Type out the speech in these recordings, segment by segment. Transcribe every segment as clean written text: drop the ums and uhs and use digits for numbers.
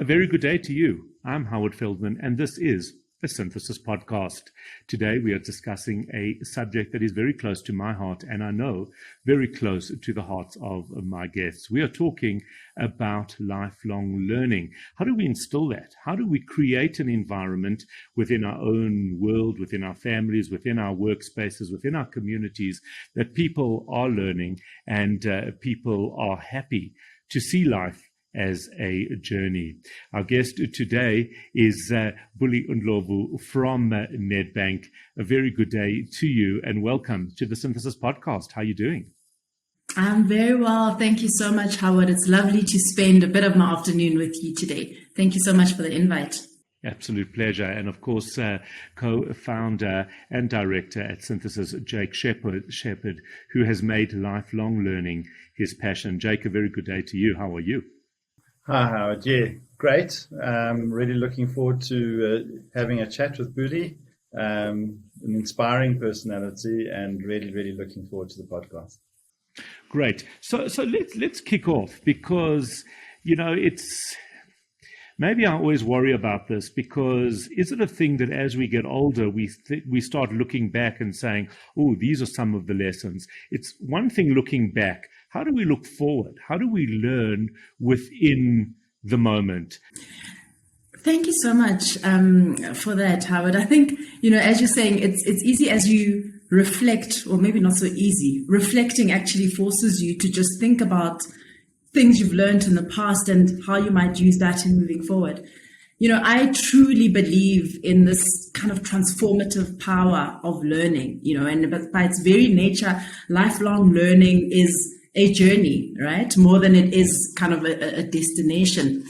very good day to you. I'm Howard Feldman, and this is a Synthesis podcast. Today, we are discussing a subject that is very close to my heart, and I know very close to the hearts of my guests. We are talking about lifelong learning. How do we instill that? How do we create an environment within our own world, within our families, within our workspaces, within our communities, that people are learning and people are happy to see life as a journey? Our guest today is Buli Ndlovu from Nedbank. A very good day to you and welcome to the Synthesis podcast. How are you doing? I'm very well. Thank you so much, Howard. It's lovely to spend a bit of my afternoon with you today. Thank you so much for the invite. Absolute pleasure. And of course, co-founder and director at Synthesis, Jake Sheperd, who has made lifelong learning his passion. Jake, a very good day to you. How are you? Hi, Howard. Yeah, great. Really looking forward to having a chat with Buli, an inspiring personality, and really looking forward to the podcast. Great. So let's kick off because, it's maybe I always worry about this because is it a thing that as we get older, we start looking back and saying, oh, these are some of the lessons. It's one thing looking back. How do we look forward? How do we learn within the moment? Thank you so much for that, Howard. I think, as you're saying, it's easy as you reflect, or maybe not so easy. Reflecting actually forces you to just think about things you've learned in the past and how you might use that in moving forward. I truly believe in this kind of transformative power of learning, and by its very nature, lifelong learning is a journey, right? More than it is kind of a destination.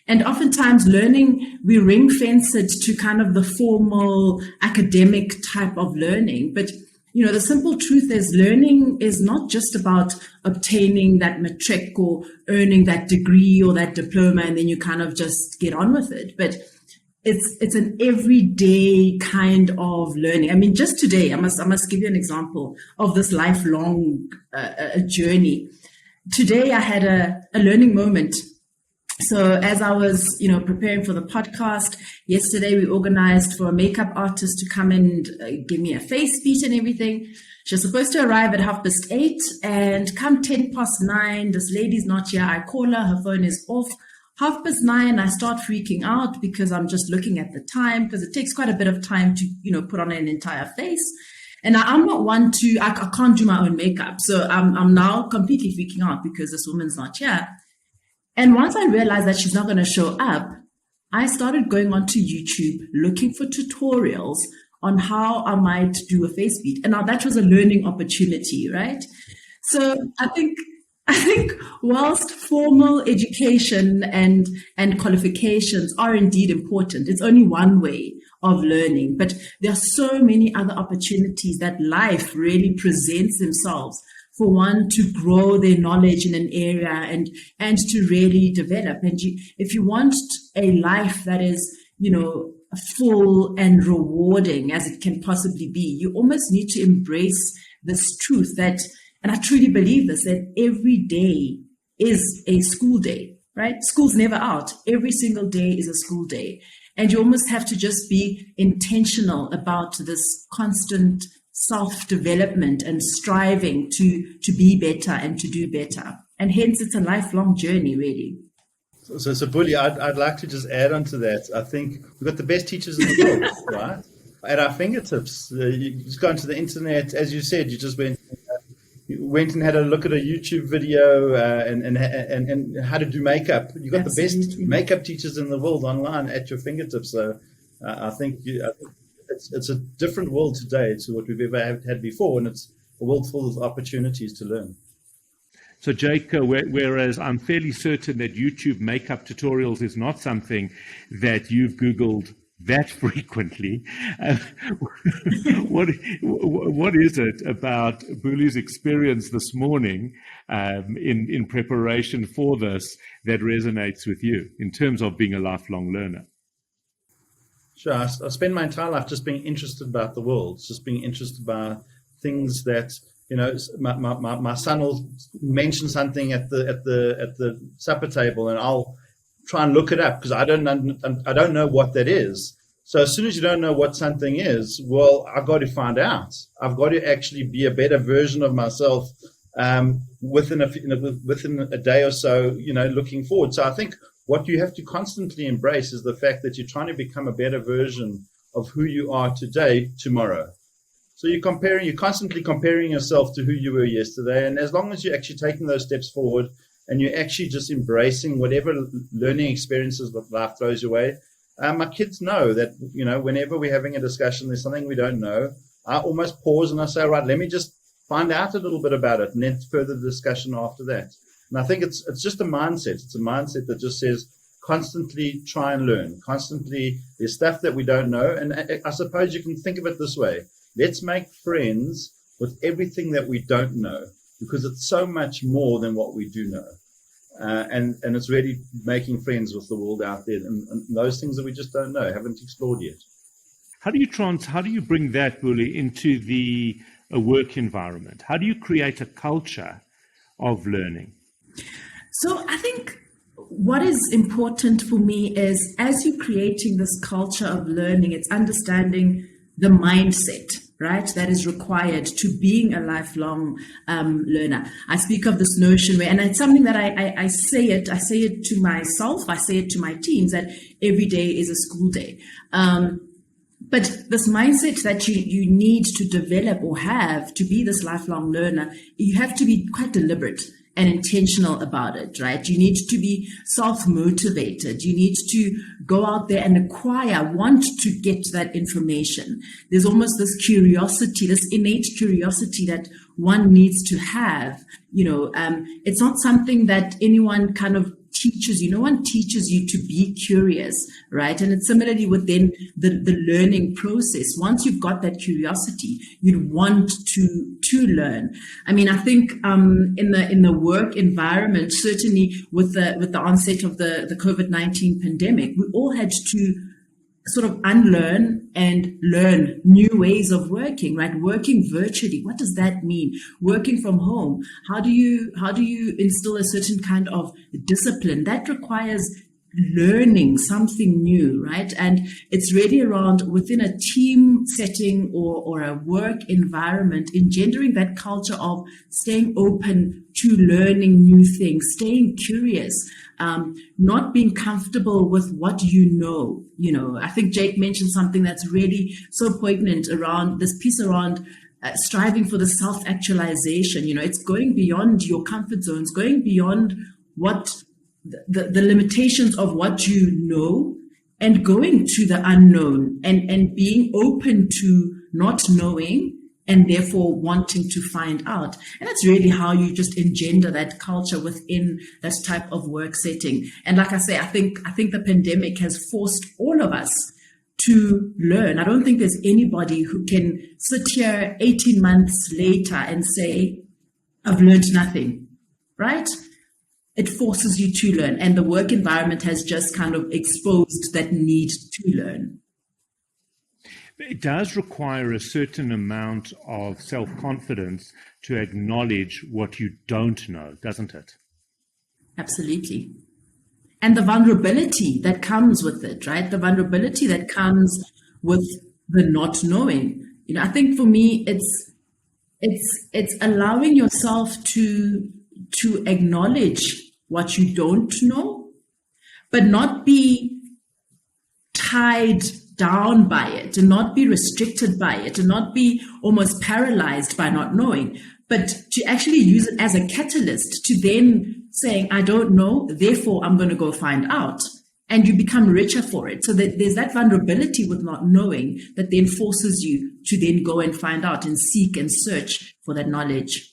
And oftentimes learning, we ring fence it to kind of the formal academic type of learning. But, the simple truth is learning is not just about obtaining that matric or earning that degree or that diploma and then you kind of just get on with it. But it's an everyday kind of learning. I mean, just today, I must give you an example of this lifelong journey. Today, I had a learning moment. So as I was, preparing for the podcast, yesterday we organized for a makeup artist to come and give me a face beat and everything. She was supposed to arrive at 8:30 and come 9:10, this lady's not here. I call her phone is off. 9:30, I start freaking out because I'm just looking at the time because it takes quite a bit of time to, put on an entire face. And I'm not one I can't do my own makeup. So I'm now completely freaking out because this woman's not here. And once I realized that she's not going to show up, I started going onto YouTube looking for tutorials on how I might do a face beat. And now that was a learning opportunity, right? So I think whilst formal education and qualifications are indeed important, it's only one way of learning. But there are so many other opportunities that life really presents themselves for one to grow their knowledge in an area and to really develop. And if you want a life that is, full and rewarding as it can possibly be, you almost need to embrace this truth that, and I truly believe this, that every day is a school day, right? School's never out. Every single day is a school day. And you almost have to just be intentional about this constant self-development and striving to be better and to do better. And hence it's a lifelong journey, really. So Buli, I'd like to just add on to that. I think we've got the best teachers in the world, right? At our fingertips. You just go onto the internet, as you said, you just went and had a look at a YouTube video and how to do makeup. You've got the best makeup teachers in the world online at your fingertips. So I think it's a different world today to what we've ever had before, and it's a world full of opportunities to learn. So, Jake, whereas I'm fairly certain that YouTube makeup tutorials is not something that you've Googled that frequently, what is it about Buli's experience this morning in preparation for this that resonates with you in terms of being a lifelong learner? Sure. I spend my entire life just being interested about the world, just being interested by things that, my son will mention something at the supper table, and I'll try and look it up because I don't know what that is. So as soon as you don't know what something is, well, I've got to find out. I've got to actually be a better version of myself within a day or so, looking forward. So I think what you have to constantly embrace is the fact that you're trying to become a better version of who you are today, tomorrow. So you're constantly comparing yourself to who you were yesterday. And as long as you're actually taking those steps forward and you're actually just embracing whatever learning experiences that life throws your way, my kids know that, whenever we're having a discussion, there's something we don't know, I almost pause and I say, right, let me just find out a little bit about it and then further discussion after that. And I think it's just a mindset. It's a mindset that just says constantly try and learn. Constantly, there's stuff that we don't know. And I suppose you can think of it this way. Let's make friends with everything that we don't know, because it's so much more than what we do know. And it's really making friends with the world out there and those things that we just don't know, haven't explored yet. How do you bring that, Buli, into the work environment? How do you create a culture of learning? So I think what is important for me is, as you're creating this culture of learning, it's understanding the mindset, right, that is required to being a lifelong learner. I speak of this notion where, and it's something that I say it to myself, I say it to my teams, that every day is a school day. But this mindset that you need to develop or have to be this lifelong learner, you have to be quite deliberate and intentional about it, right? You need to be self-motivated. You need to go out there and want to get that information. There's almost this curiosity, this innate curiosity that one needs to have. It's not something that anyone kind of teaches you. No one teaches you to be curious, right? And it's similarly within the learning process. Once you've got that curiosity, you'd want to learn. I mean, I think in the work environment, certainly with the onset of the COVID-19 pandemic, we all had to sort of unlearn and learn new ways of working, right? Working virtually. What does that mean? Working from home. How do you instill a certain kind of discipline that requires learning something new, right? And it's really around, within a team setting or a work environment, engendering that culture of staying open to learning new things, staying curious, not being comfortable with what you know. I think Jake mentioned something that's really so poignant around this piece around striving for the self-actualization. It's going beyond your comfort zones, going beyond what the limitations of what you know, and going to the unknown and being open to not knowing and therefore wanting to find out. And that's really how you just engender that culture within that type of work setting. And like I say, I think the pandemic has forced all of us to learn. I don't think there's anybody who can sit here 18 months later and say, I've learned nothing, right? It forces you to learn, and the work environment has just kind of exposed that need to learn. It does require a certain amount of self-confidence to acknowledge what you don't know, doesn't it? Absolutely. And the vulnerability that comes with it, right? The vulnerability that comes with the not knowing. I think for me, it's allowing yourself to acknowledge what you don't know, but not be tied down by it, and not be restricted by it, and not be almost paralyzed by not knowing, but to actually use it as a catalyst to then saying, I don't know, therefore I'm going to go find out. And you become richer for it. So that there's that vulnerability with not knowing that then forces you to then go and find out and seek and search for that knowledge.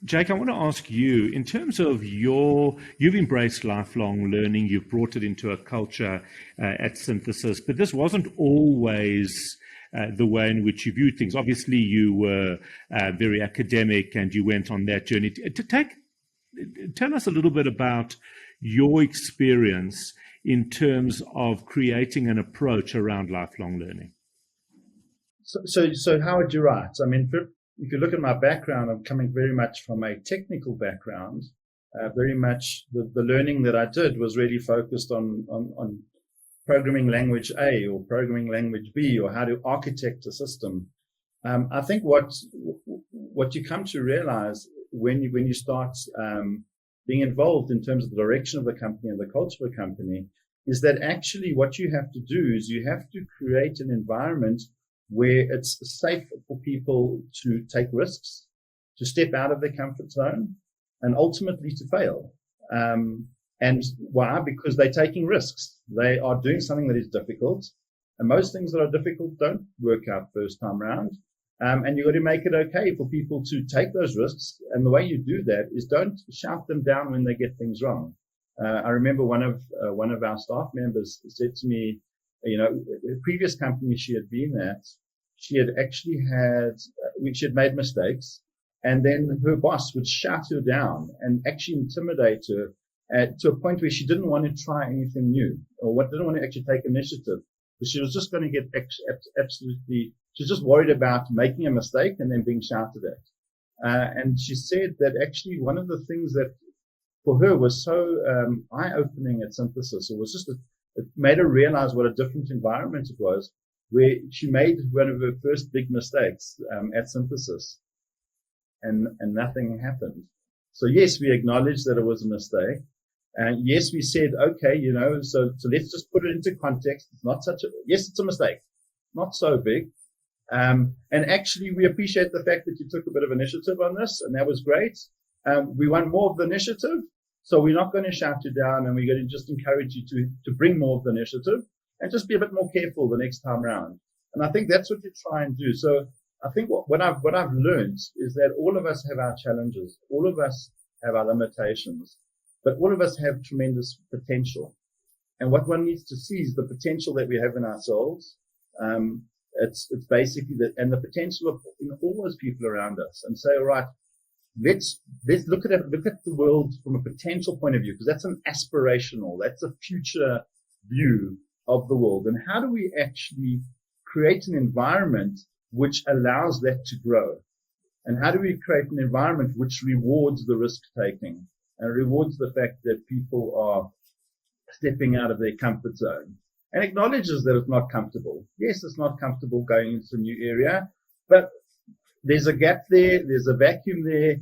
Jake, I want to ask you, in terms of you've embraced lifelong learning, you've brought it into a culture at Synthesis, but this wasn't always the way in which you viewed things. Obviously, you were very academic and you went on that journey. Tell us a little bit about your experience in terms of creating an approach around lifelong learning. So Howard, you're right. I mean, if you look at my background, I'm coming very much from a technical background. very much the learning that I did was really focused on programming language A or programming language B, or how to architect a system. I think what you come to realize when you start being involved in terms of the direction of the company and the culture of the company is that actually what you have to do is you have to create an environment where it's safe for people to take risks, to step out of their comfort zone, and ultimately to fail. And why? Because they're taking risks. They are doing something that is difficult. And most things that are difficult don't work out first time round. And you've got to make it okay for people to take those risks. And the way you do that is don't shout them down when they get things wrong. I remember one of our staff members said to me, a previous company she had been at, she had made mistakes, and then her boss would shout her down and actually intimidate her to a point where she didn't want to try anything new, or didn't want to actually take initiative, because she was just going to get absolutely. She was just worried about making a mistake and then being shouted at. And she said that actually one of the things that for her was so eye-opening at Synthesis, it made her realize what a different environment it was, where she made one of her first big mistakes at Synthesis, and nothing happened. So yes, we acknowledged that it was a mistake. And yes, we said, okay, so let's just put it into context. Yes, it's a mistake, not so big. And actually, we appreciate the fact that you took a bit of initiative on this, and that was great. We want more of the initiative, so we're not going to shout you down, and we're going to just encourage you to bring more of the initiative and just be a bit more careful the next time round. And I think that's what you try and do. So I think what I've learned is that all of us have our challenges, all of us have our limitations, but all of us have tremendous potential. And what one needs to see is the potential that we have in ourselves. It's basically that, and the potential of all those people around us, and say, all right, let's look at the world from a potential point of view, because that's an aspirational, that's a future view of the world. And how do we actually create an environment which allows that to grow? And how do we create an environment which rewards the risk taking and rewards the fact that people are stepping out of their comfort zone and acknowledges that it's not comfortable? Yes, it's not comfortable going into a new area, but there's a gap there. There's a vacuum there.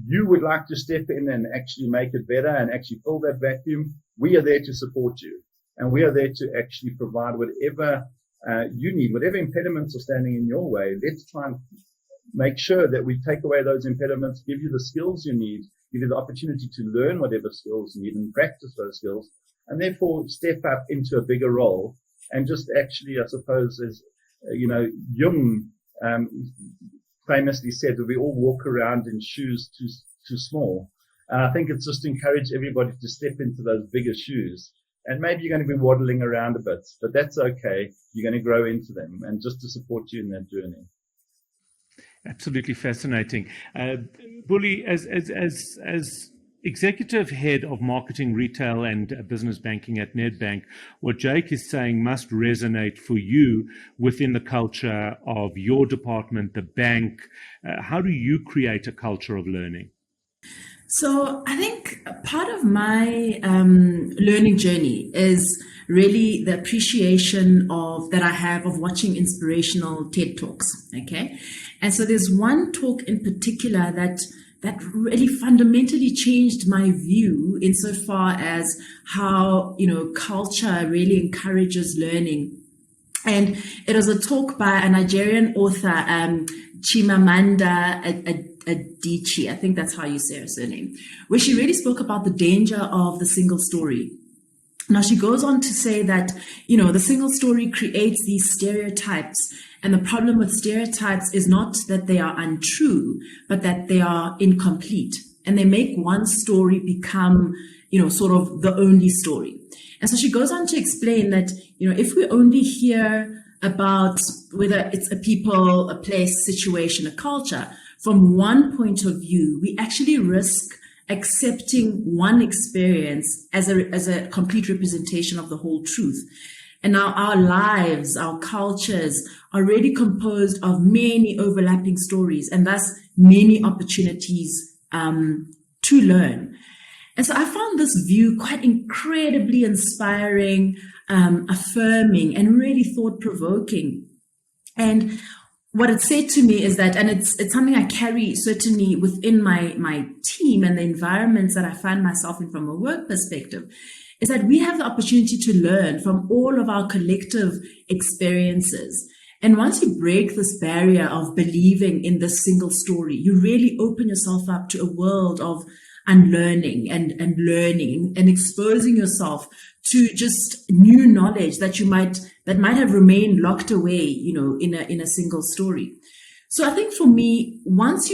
You would like to step in and actually make it better and actually fill that vacuum. We are there to support you, and we are there to actually provide whatever you need, whatever impediments are standing in your way. Let's try and make sure that we take away those impediments, give you the skills you need, give you the opportunity to learn whatever skills you need and practice those skills, and therefore step up into a bigger role. And just actually, I suppose, as Jung famously said, that we all walk around in shoes too small. And I think it's just to encourage everybody to step into those bigger shoes. And maybe you're going to be waddling around a bit, but that's okay. You're going to grow into them, and just to support you in that journey. Absolutely fascinating. Buli, as executive head of marketing, retail and business banking at Nedbank, what Jake is saying must resonate for you within the culture of your department, the bank. How do you create a culture of learning? So I think part of my learning journey is really the appreciation that I have of watching inspirational TED Talks. Okay. And so there's one talk in particular that really fundamentally changed my view insofar as how, culture really encourages learning. And it was a talk by a Nigerian author, Chimamanda Adichie, I think that's how you say her surname, where she really spoke about the danger of the single story. Now, she goes on to say that, the single story creates these stereotypes. And the problem with stereotypes is not that they are untrue, but that they are incomplete. And they make one story become, sort of the only story. And so she goes on to explain that, if we only hear about whether it's a people, a place, situation, a culture, from one point of view, we actually risk accepting one experience as a complete representation of the whole truth. And now our lives, our cultures are really composed of many overlapping stories, and thus many opportunities to learn. And so I found this view quite incredibly inspiring, affirming, and really thought-provoking. And what it said to me is that, and it's something I carry certainly within my team and the environments that I find myself in from a work perspective, is that we have the opportunity to learn from all of our collective experiences. And once you break this barrier of believing in this single story, you really open yourself up to a world of unlearning and learning and exposing yourself to just new knowledge that might have remained locked away, in a single story. So I think for me, once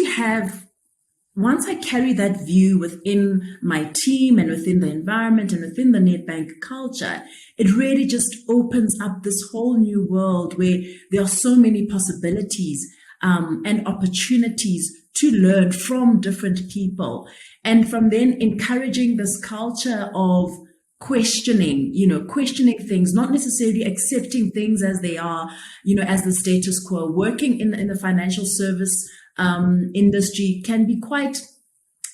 I carry that view within my team and within the environment and within the Nedbank culture, it really just opens up this whole new world where there are so many possibilities and opportunities to learn from different people. And from then encouraging this culture of questioning things, not necessarily accepting things as they are, as the status quo. Working in the financial service industry can be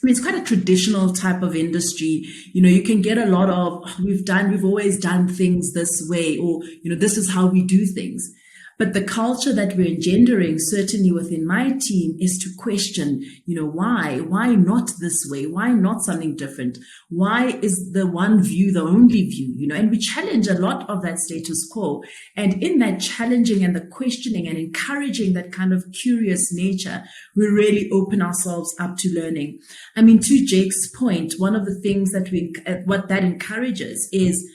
it's quite a traditional type of industry. You can get a lot of, we've always done things this way, or, this is how we do things. But the culture that we're engendering, certainly within my team, is to question, why not this way? Why not something different? Why is the one view the only view? And we challenge a lot of that status quo. And in that challenging and the questioning and encouraging that kind of curious nature, we really open ourselves up to learning. I mean, to Jake's point, one of the things that what that encourages is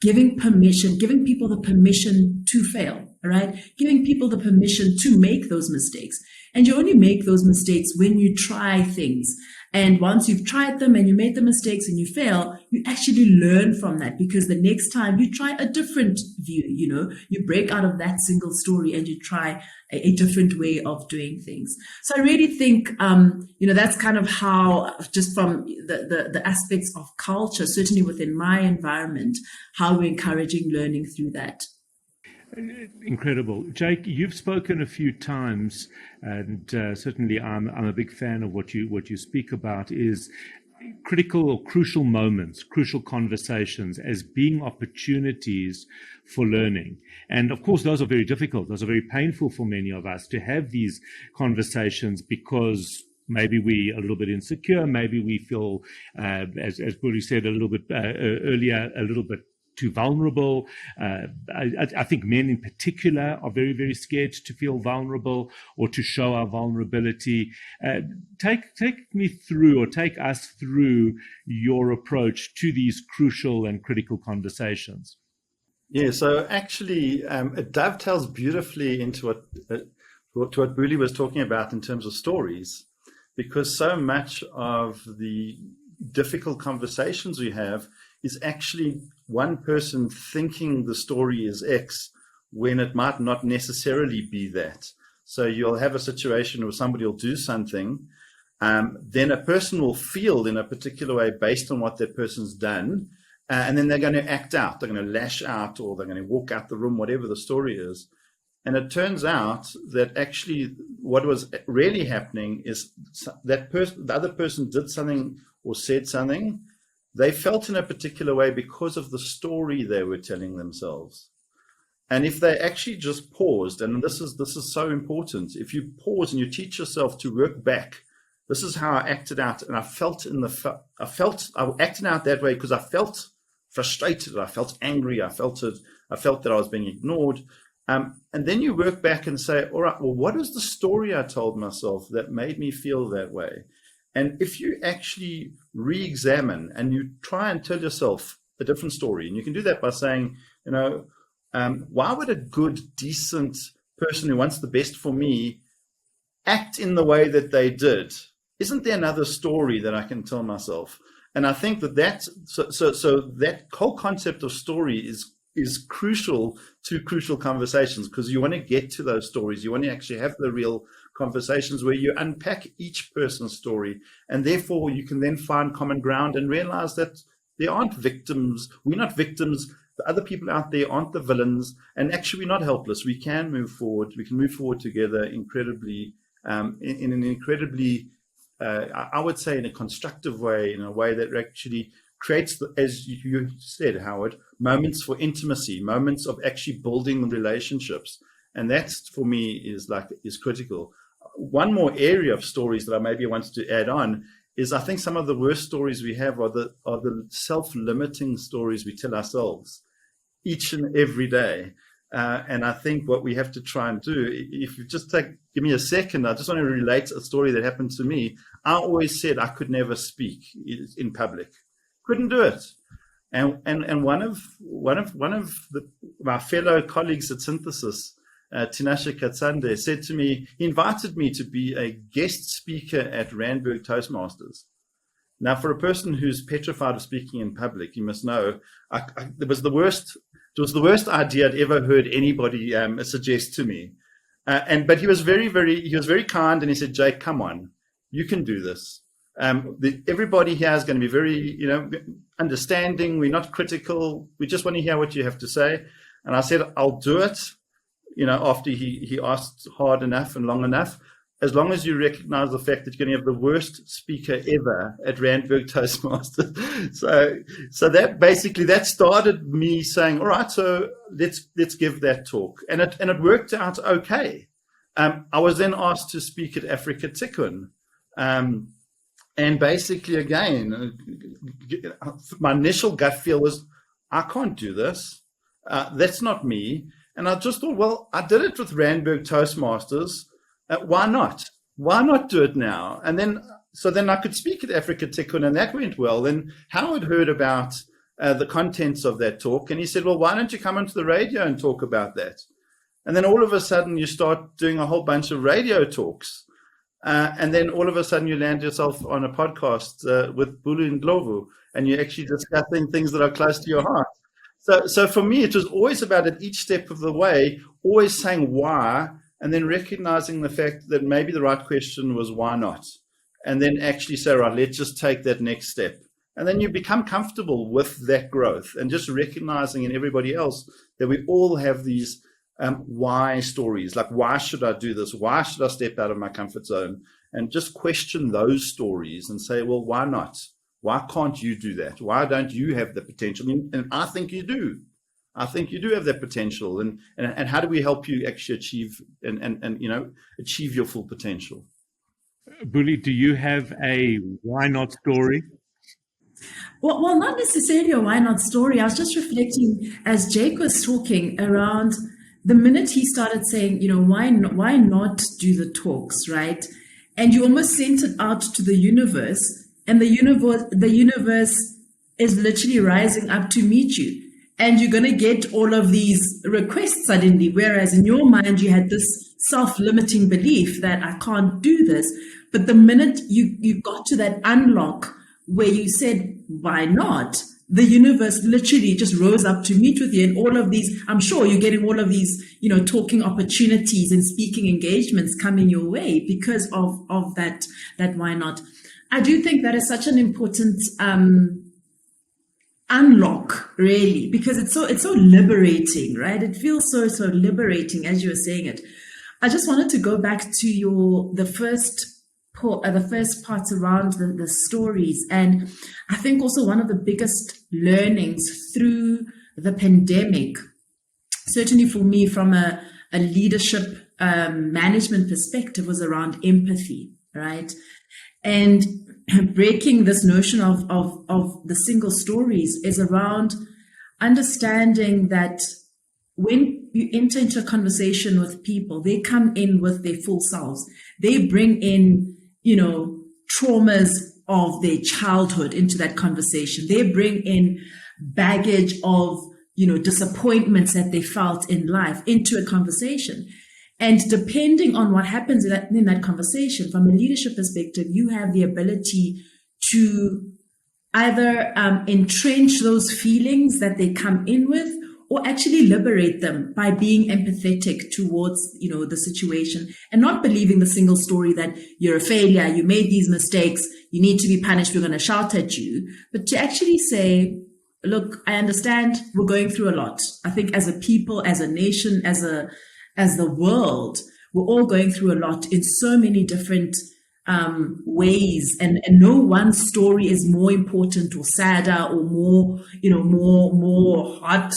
giving people the permission to fail, right? Giving people the permission to make those mistakes. And you only make those mistakes when you try things. And once you've tried them and you made the mistakes and you fail, you actually learn from that, because the next time you try a different view, you break out of that single story and you try a different way of doing things. So I really think, that's kind of how, just from the aspects of culture, certainly within my environment, how we're encouraging learning through that. Incredible. Jake, you've spoken a few times, and certainly I'm a big fan of what you speak about, is critical or crucial moments, crucial conversations as being opportunities for learning. And of course, those are very difficult. Those are very painful for many of us to have these conversations, because maybe we're a little bit insecure. Maybe we feel, as Buli said a little bit earlier, a little bit too vulnerable. I think men in particular are very, very scared to feel vulnerable or to show our vulnerability. Take me through, or take us through, your approach to these crucial and critical conversations. Yeah, so actually it dovetails beautifully into what Buli was talking about in terms of stories, because so much of the difficult conversations we have is actually one person thinking the story is X when it might not necessarily be that. So you'll have a situation where somebody will do something, then a person will feel in a particular way based on what that person's done, and then they're going to act out. They're going to lash out, or they're going to walk out the room, whatever the story is. And it turns out that actually what was really happening is that the other person did something or said something. They felt in a particular way because of the story they were telling themselves. And if they actually just paused, and this is so important, if you pause and you teach yourself to work back, this is how I acted out, and I acted out that way because I felt frustrated, I felt angry, I felt that I was being ignored. And then you work back and say, all right, well, what is the story I told myself that made me feel that way? And if you actually re-examine and you try and tell yourself a different story, and you can do that by saying, why would a good, decent person who wants the best for me act in the way that they did? Isn't there another story that I can tell myself? And I think that whole concept of story is crucial to crucial conversations, because you want to get to those stories. You want to actually have the real conversations where you unpack each person's story, and therefore you can then find common ground and realize that there aren't victims. We're not victims. The other people out there aren't the villains, and actually we're not helpless. We can move forward. We can move forward together incredibly in an incredibly I would say, in a constructive way, in a way that actually creates, as you said, Howard, moments for intimacy, moments of actually building relationships. And that's, for me, is critical. One more area of stories that I maybe wanted to add on is, I think some of the worst stories we have are the self-limiting stories we tell ourselves each and every day. And I think what we have to try and do, if you just give me a second, I just want to relate a story that happened to me. I always said I could never speak in public, couldn't do it. And one of my fellow colleagues at Synthesis, Tinashe Katsande, said to me, he invited me to be a guest speaker at Randburg Toastmasters. Now, for a person who's petrified of speaking in public, you must know, it was the worst idea I'd ever heard anybody suggest to me. But he was very kind, and he said, Jake, come on, you can do this. Everybody here is going to be very, understanding. We're not critical. We just want to hear what you have to say. And I said, I'll do it. After he asked hard enough and long enough, as long as you recognize the fact that you're going to have the worst speaker ever at Randburg Toastmasters. So that started me saying, all right, so let's give that talk. And it worked out okay. I was then asked to speak at Africa Tikkun. And basically, again, my initial gut feel was, I can't do this. That's not me. And I just thought, well, I did it with Randburg Toastmasters. Why not? Why not do it now? And then I could speak at Africa Tikkun, and that went well. Then Howard heard about the contents of that talk, and he said, well, why don't you come onto the radio and talk about that? And then all of a sudden you start doing a whole bunch of radio talks. And then all of a sudden you land yourself on a podcast with Buli Ndlovu, and you're actually discussing things that are close to your heart. So for me, it was always about, at each step of the way, always saying why, and then recognizing the fact that maybe the right question was why not? And then actually say, right, let's just take that next step. And then you become comfortable with that growth, and just recognizing in everybody else that we all have these why stories, like, why should I do this? Why should I step out of my comfort zone? And just question those stories and say, well, why not? Why can't you do that? Why don't you have the potential? And I think you do. I think you do have that potential. And how do we help you actually achieve achieve your full potential? Buli, do you have a why not story? Well, not necessarily a why not story. I was just reflecting as Jake was talking around the minute he started saying, why not do the talks, right? And you almost sent it out to the universe, and the universe is literally rising up to meet you. And you're going to get all of these requests suddenly, whereas in your mind you had this self-limiting belief that I can't do this. But the minute you got to that unlock where you said, why not? The universe literally just rose up to meet with you. And all of these, I'm sure you're getting all of these, talking opportunities and speaking engagements coming your way because of that why not. I do think that is such an important unlock, really, because it's so liberating, right? It feels so liberating as you were saying it. I just wanted to go back to the first parts around the stories. And I think also one of the biggest learnings through the pandemic, certainly for me from a leadership management perspective, was around empathy, right? And breaking this notion of the single stories is around understanding that when you enter into a conversation with people, they come in with their full selves. They bring in traumas of their childhood into that conversation. They bring in baggage of, disappointments that they felt in life into a conversation. And depending on what happens in that conversation, from a leadership perspective, you have the ability to either entrench those feelings that they come in with, or actually liberate them by being empathetic towards, the situation, and not believing the single story that you're a failure, you made these mistakes, you need to be punished, we're going to shout at you, but to actually say, look, I understand we're going through a lot. I think as a people, as a nation, as the world, we're all going through a lot in so many different ways, and no one story is more important or sadder or more, more heart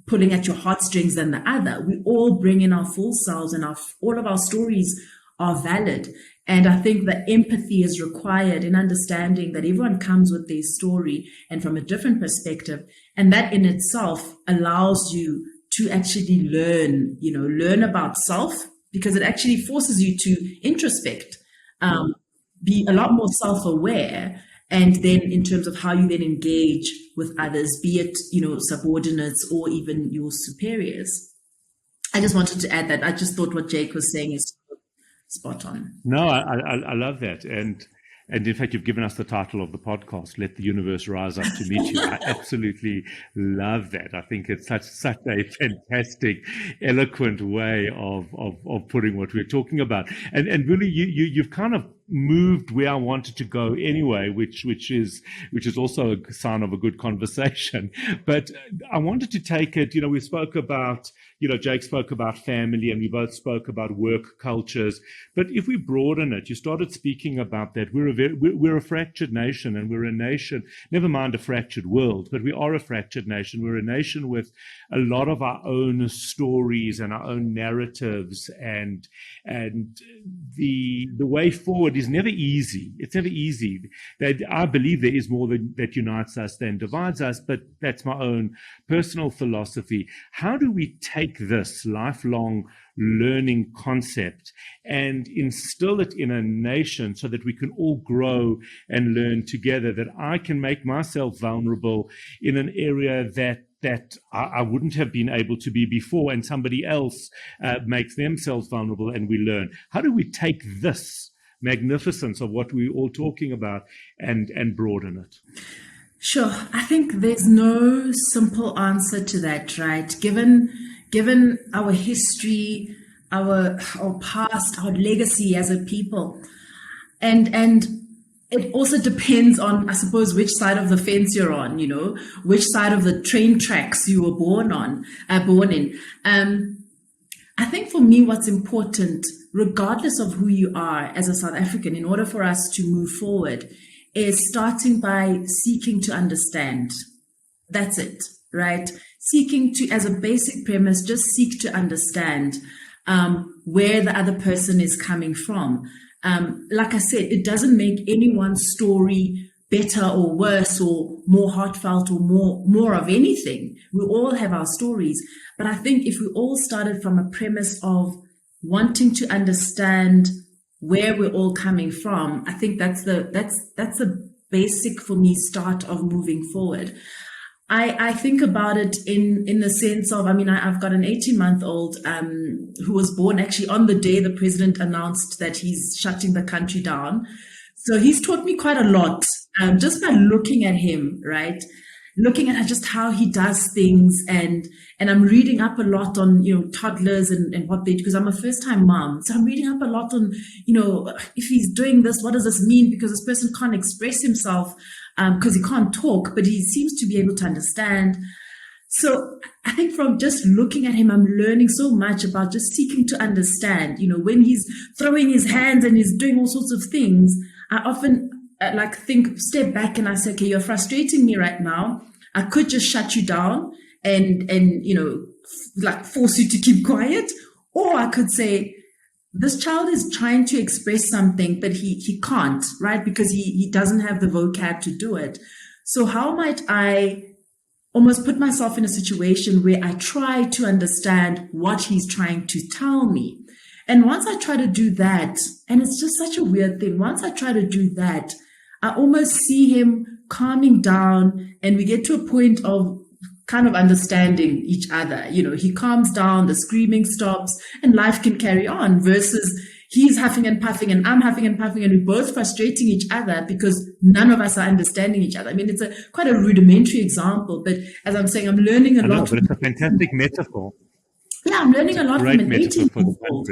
pulling at your heartstrings than the other. We all bring in our full selves, and all of our stories are valid. And I think that empathy is required in understanding that everyone comes with their story and from a different perspective. And that in itself allows you to actually learn about self, because it actually forces you to introspect, be a lot more self-aware. And then in terms of how you then engage with others, be it, subordinates or even your superiors. I just wanted to add that. I just thought what Jake was saying is spot on. No, I love that. And in fact, you've given us the title of the podcast, Let the Universe Rise Up to Meet You. I absolutely love that. I think it's such a fantastic, eloquent way of putting what we're talking about. And really, you've kind of moved where I wanted to go anyway, which is also a sign of a good conversation. But I wanted to take it, we spoke about, Jake spoke about family, and we both spoke about work cultures. But if we broaden it, you started speaking about that we're a fractured nation, and we're a nation, never mind a fractured world, but we are a fractured nation. We're a nation with a lot of our own stories and our own narratives, and the way forward is never easy. It's never easy. I believe there is more that unites us than divides us, but that's my own personal philosophy. How do we take this lifelong learning concept and instill it in a nation so that we can all grow and learn together, that I can make myself vulnerable in an area that I wouldn't have been able to be before, and somebody else makes themselves vulnerable, and we learn? How do we take this magnificence of what we're all talking about and broaden it? Sure. I think there's no simple answer to that, right? Given our history, our past, our legacy as a people. And it also depends on, I suppose, which side of the fence you're on, which side of the train tracks you were born in. I think for me, what's important, regardless of who you are as a South African, in order for us to move forward, is starting by seeking to understand. That's it, right? Seeking to, as a basic premise, just seek to understand where the other person is coming from. Like I said, it doesn't make anyone's story better or worse or more heartfelt or more of anything. We all have our stories. But I think if we all started from a premise of wanting to understand where we're all coming from, I think that's the basic, for me, start of moving forward. I think about it in the sense of, I've got an 18-month-old who was born actually on the day the president announced that he's shutting the country down. So he's taught me quite a lot just by looking at him, right? Looking at just how he does things, and I'm reading up a lot on toddlers and what they do, because I'm a first-time mom. So I'm reading up a lot on if he's doing this, what does this mean? Because this person can't express himself because he can't talk, but he seems to be able to understand. So I think from just looking at him, I'm learning so much about just seeking to understand. When he's throwing his hands and he's doing all sorts of things, I often step back and I say, okay, you're frustrating me right now. I could just shut you down and force you to keep quiet. Or I could say, this child is trying to express something, but he can't, right? Because he doesn't have the vocab to do it. So how might I almost put myself in a situation where I try to understand what he's trying to tell me? And once I try to do that, and it's just such a weird thing, once I try to do that, I almost see him calming down, and we get to a point of kind of understanding each other. He calms down, the screaming stops, and life can carry on, versus he's huffing and puffing and I'm huffing and puffing, and we're both frustrating each other because none of us are understanding each other. It's quite a rudimentary example, but as I'm saying, I'm learning a lot. But it's a fantastic metaphor. Yeah, I'm learning a lot from an 18-month-old.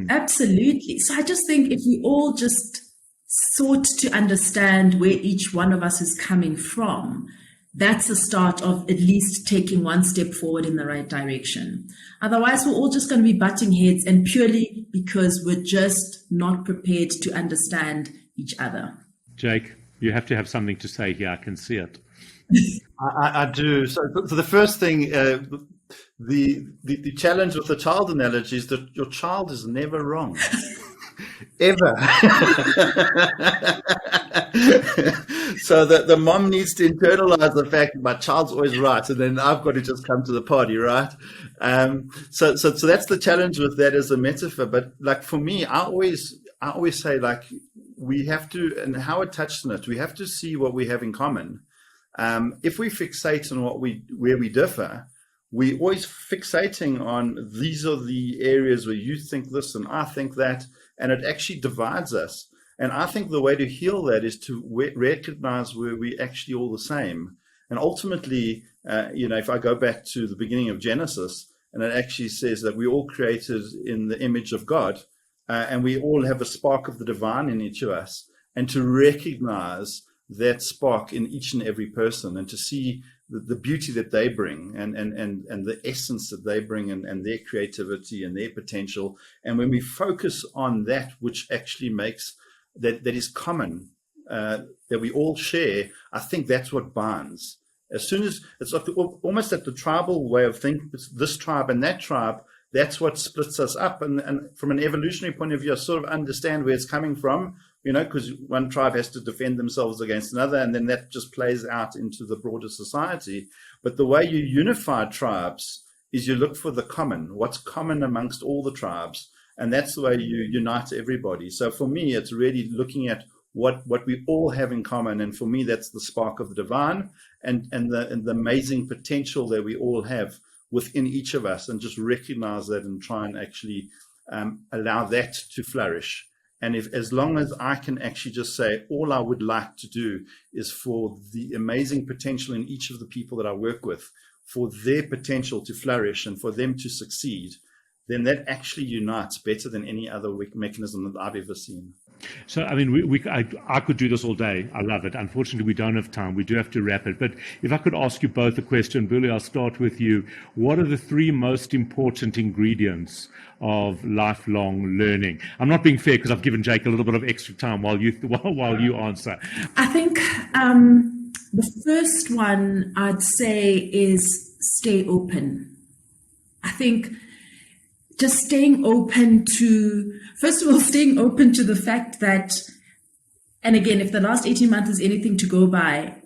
Absolutely. So I just think if we all just sought to understand where each one of us is coming from, that's the start of at least taking one step forward in the right direction. Otherwise, we're all just going to be butting heads, and purely because we're just not prepared to understand each other. Jake, you have to have something to say here. I can see it. I do. So the first thing, the challenge with the child analogy is that your child is never wrong. Ever. So the mom needs to internalize the fact that my child's always right, and then I've got to just come to the party, right? So that's the challenge with that as a metaphor. But like for me, I always say, like, we have to, and Howard touched on it, we have to see what we have in common. If we fixate on where we differ, we always fixating on these are the areas where you think this and I think that, and it actually divides us. And I think the way to heal that is to recognize where we actually all the same. And ultimately, if I go back to the beginning of Genesis, and it actually says that we all created in the image of God, and we all have a spark of the divine in each of us, and to recognize that spark in each and every person, and to see the beauty that they bring and the essence that they bring, and their creativity and their potential. And when we focus on that which actually makes that is common, that we all share, I think that's what binds. As soon as it's like almost like the tribal way of thinking, it's this tribe and that tribe, that's what splits us up. And from an evolutionary point of view, I sort of understand where it's coming from, because one tribe has to defend themselves against another, and then that just plays out into the broader society. But the way you unify tribes is you look for the common, what's common amongst all the tribes, and that's the way you unite everybody. So for me, it's really looking at what we all have in common, and for me, that's the spark of the divine and the amazing potential that we all have within each of us, and just recognize that and try and actually allow that to flourish. And as long as I can actually just say, all I would like to do is for the amazing potential in each of the people that I work with, for their potential to flourish and for them to succeed, then that actually unites better than any other mechanism that I've ever seen. So, I mean, I could do this all day. I love it. Unfortunately, we don't have time. We do have to wrap it. But if I could ask you both a question, Buli, I'll start with you. What are the three most important ingredients of lifelong learning? I'm not being fair because I've given Jake a little bit of extra time while you answer. I think the first one I'd say is stay open. I think just staying open to, first of all, staying open to the fact that, and again, if the last 18 months is anything to go by,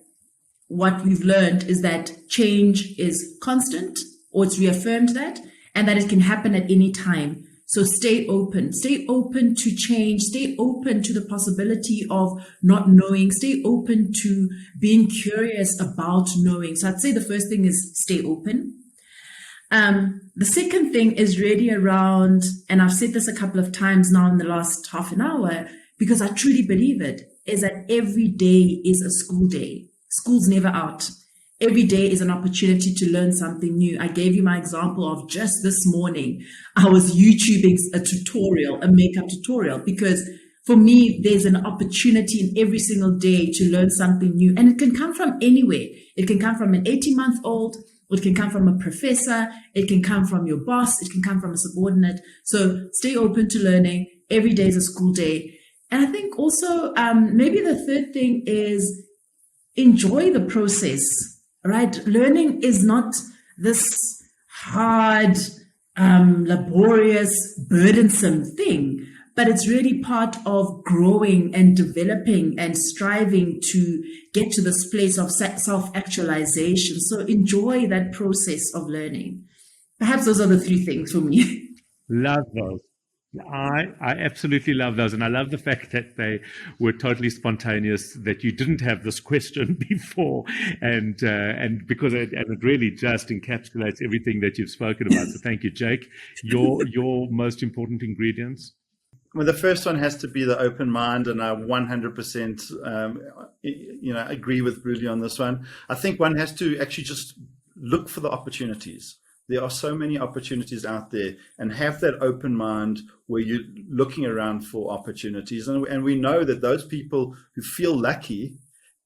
what we've learned is that change is constant, or it's reaffirmed that, and that it can happen at any time. So stay open to change, stay open to the possibility of not knowing, stay open to being curious about knowing. So I'd say the first thing is stay open. The second thing is really around, and I've said this a couple of times now in the last half an hour, because I truly believe it, is that every day is a school day. School's never out. Every day is an opportunity to learn something new. I gave you my example of just this morning. I was YouTubing a makeup tutorial, because for me, there's an opportunity in every single day to learn something new. And it can come from anywhere. It can come from an 18-month-old. It can come from a professor. It can come from your boss. It can come from a subordinate. So stay open to learning. Every day is a school day. And I think also maybe the third thing is enjoy the process, right? Learning is not this hard, laborious, burdensome thing, but it's really part of growing and developing and striving to get to this place of self-actualization. So enjoy that process of learning. Perhaps those are the three things for me. Love those. I absolutely love those. And I love the fact that they were totally spontaneous, that you didn't have this question before. And because it really just encapsulates everything that you've spoken about. So thank you, Jake. Your most important ingredients? Well, the first one has to be the open mind, and I 100% agree with Buli on this one. I think one has to actually just look for the opportunities. There are so many opportunities out there, and have that open mind where you're looking around for opportunities. And we know that those people who feel lucky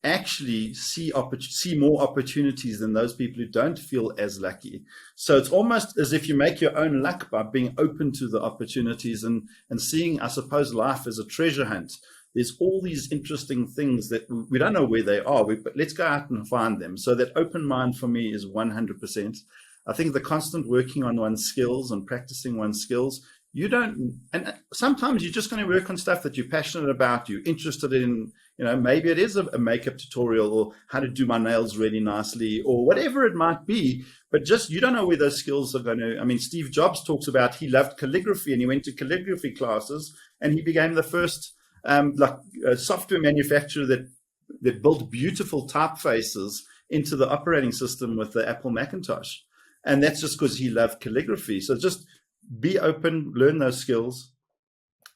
actually see more opportunities than those people who don't feel as lucky. So it's almost as if you make your own luck by being open to the opportunities and seeing, I suppose, life as a treasure hunt. There's all these interesting things that we don't know where they are, but let's go out and find them. So that open mind for me is 100%. I think the constant working on one's skills and practicing one's skills, and sometimes you're just going to work on stuff that you're passionate about, you're interested in, maybe it is a makeup tutorial or how to do my nails really nicely or whatever it might be, but just, you don't know where those skills are going to, Steve Jobs talks about, he loved calligraphy and he went to calligraphy classes and he became the first software manufacturer that built beautiful typefaces into the operating system with the Apple Macintosh. And that's just because he loved calligraphy. So just be open, learn those skills.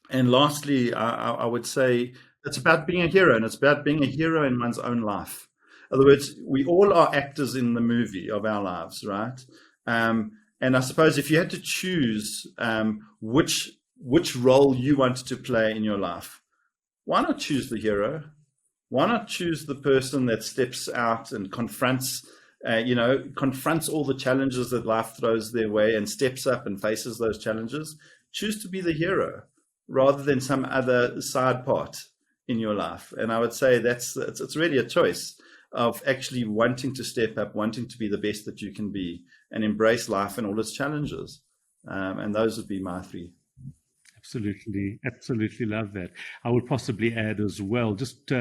And lastly, I would say it's about being a hero, and it's about being a hero in one's own life. In other words, we all are actors in the movie of our lives, right? And I suppose if you had to choose which role you wanted to play in your life, why not choose the hero? Why not choose the person that steps out and confronts all the challenges that life throws their way and steps up and faces those challenges? Choose to be the hero rather than some other side part in your life. And I would say it's really a choice of actually wanting to step up, wanting to be the best that you can be and embrace life and all its challenges. And those would be my three. Absolutely. Absolutely love that. I would possibly add as well, just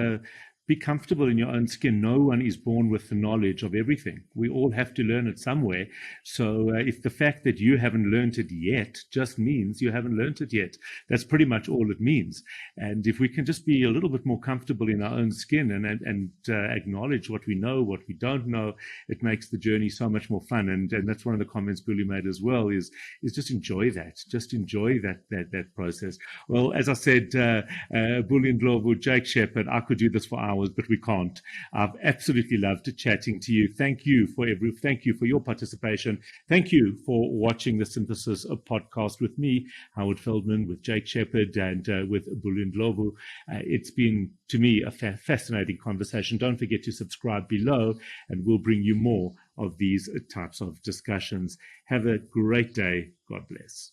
be comfortable in your own skin. No one is born with the knowledge of everything. We all have to learn it somewhere. So if the fact that you haven't learned it yet just means you haven't learned it yet, that's pretty much all it means. And if we can just be a little bit more comfortable in our own skin and acknowledge what we know, what we don't know, it makes the journey so much more fun. And that's one of the comments Buli made as well, is just enjoy that. Just enjoy that process. Well, as I said, Buli Ndlovu, Jake Sheperd, I could do this for hours, but we can't. I've absolutely loved chatting to you. Thank you for your participation. Thank you for watching the Synthesis podcast with me, Howard Feldman, with Jake Sheperd, and with Buli Ndlovu. It's been, to me, a fascinating conversation. Don't forget to subscribe below, and we'll bring you more of these types of discussions. Have a great day. God bless.